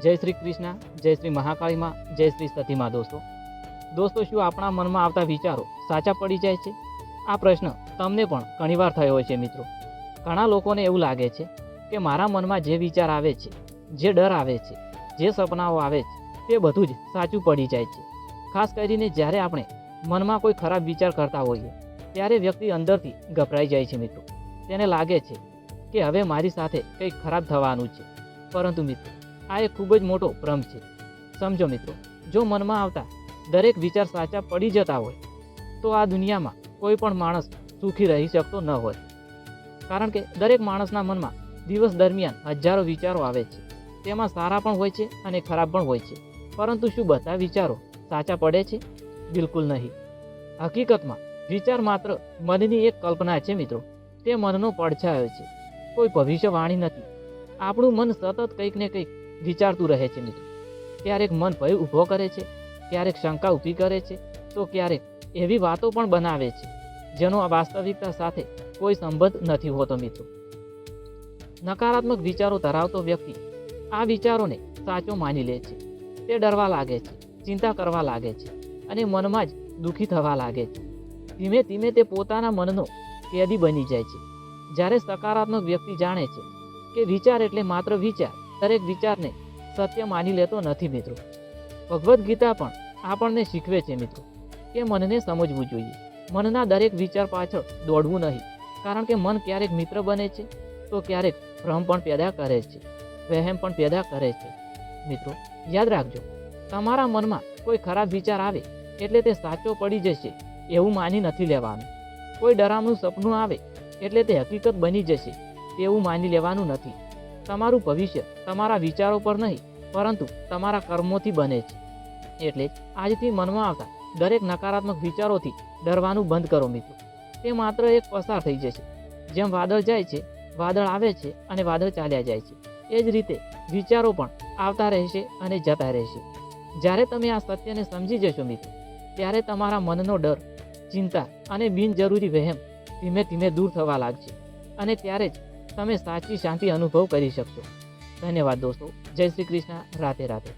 જય શ્રી કૃષ્ણ, જય શ્રી મહાકાળીમાં, જય શ્રી સતીમાં. દોસ્તો શું આપણા મનમાં આવતા વિચારો સાચા પડી જાય છે? આ પ્રશ્ન તમને પણ ઘણીવાર થયો હોય છે મિત્રો. ઘણા લોકોને એવું લાગે છે કે મારા મનમાં જે વિચાર આવે છે, જે ડર આવે છે, જે સપનાઓ આવે છે, તે બધું જ સાચું પડી જાય છે. ખાસ કરીને જ્યારે આપણે મનમાં કોઈ ખરાબ વિચાર કરતા હોઈએ ત્યારે વ્યક્તિ અંદરથી ગભરાઈ જાય છે મિત્રો. તેને લાગે છે કે હવે મારી સાથે કંઈક ખરાબ થવાનું છે. પરંતુ મિત્રો, આ એક ખૂબ જ મોટો ભ્રમ છે. સમજો મિત્રો, જો મનમાં આવતા દરેક વિચાર સાચા પડી જતા હોય તો આ દુનિયામાં કોઈ પણ માણસ સુખી રહી શકતો ન હોય. કારણ કે દરેક માણસના મનમાં દિવસ દરમિયાન હજારો વિચારો આવે છે. તેમાં સારા પણ હોય છે અને ખરાબ પણ હોય છે. પરંતુ શું બધા વિચારો સાચા પડે છે? બિલકુલ નહીં. હકીકતમાં વિચાર માત્ર મનની એક કલ્પના છે મિત્રો. તે મનનો પડછાયો છે, કોઈ ભવિષ્યવાણી નથી. આપણું મન સતત કંઈક ને કંઈક વિચારતું રહે છે મિત્રો. ક્યારેક મન ભય ઊભો કરે છે, ક્યારેક શંકા ઊભી કરે છે, તો ક્યારેક એવી વાતો પણ બનાવે છે જેનો આ વાસ્તવિકતા સાથે કોઈ સંબંધ નથી હોતો મિત્રો. નકારાત્મક વિચારો ધરાવતો વ્યક્તિ આ વિચારોને સાચો માની લે છે. તે ડરવા લાગે છે, ચિંતા કરવા લાગે છે અને મનમાં જ દુઃખી થવા લાગે છે. ધીમે ધીમે તે પોતાના મનનો કેદી બની જાય છે. જ્યારે સકારાત્મક વ્યક્તિ જાણે છે કે વિચાર એટલે માત્ર વિચાર, દરેક વિચારને સત્ય માની લેતો નથી મિત્રો. ભગવદ્ ગીતા પણ આપણને શીખવે છે મિત્રો કે મનને સમજવું જોઈએ. મનના દરેક વિચાર પાછળ દોડવું નહીં. કારણ કે મન ક્યારેક મિત્ર બને છે તો ક્યારેક ભ્રમ પણ પેદા કરે છે, વહેમ પણ પેદા કરે છે. મિત્રો યાદ રાખજો, તમારા મનમાં કોઈ ખરાબ વિચાર આવે એટલે તે સાચો પડી જશે એવું માની નથી લેવાનું. કોઈ ડરામણું સપનું આવે એટલે તે હકીકત બની જશે તેવું માની લેવાનું નથી. તમારું ભવિષ્ય તમારા વિચારો પર નહીં પરંતુ તમારા કર્મોથી બને છે. એટલે જ આજથી મનમાં આવતા દરેક નકારાત્મક વિચારોથી ડરવાનું બંધ કરો મિત્રો. તે માત્ર એક પસાર થઈ જશે. જેમ વાદળ જાય છે, વાદળ આવે છે અને વાદળ ચાલ્યા જાય છે, એ જ રીતે વિચારો પણ આવતા રહેશે અને જતા રહેશે. જ્યારે તમે આ સત્યને સમજી જશો મિત્રો, ત્યારે તમારા મનનો ડર, ચિંતા અને બિનજરૂરી વહેમ ધીમે ધીમે દૂર થવા લાગશે અને ત્યારે જ તમે સાચી શાંતિ અનુભવ કરી શકશો. ધન્યવાદ દોસ્તો. જય શ્રી કૃષ્ણ. રાધે રાધે.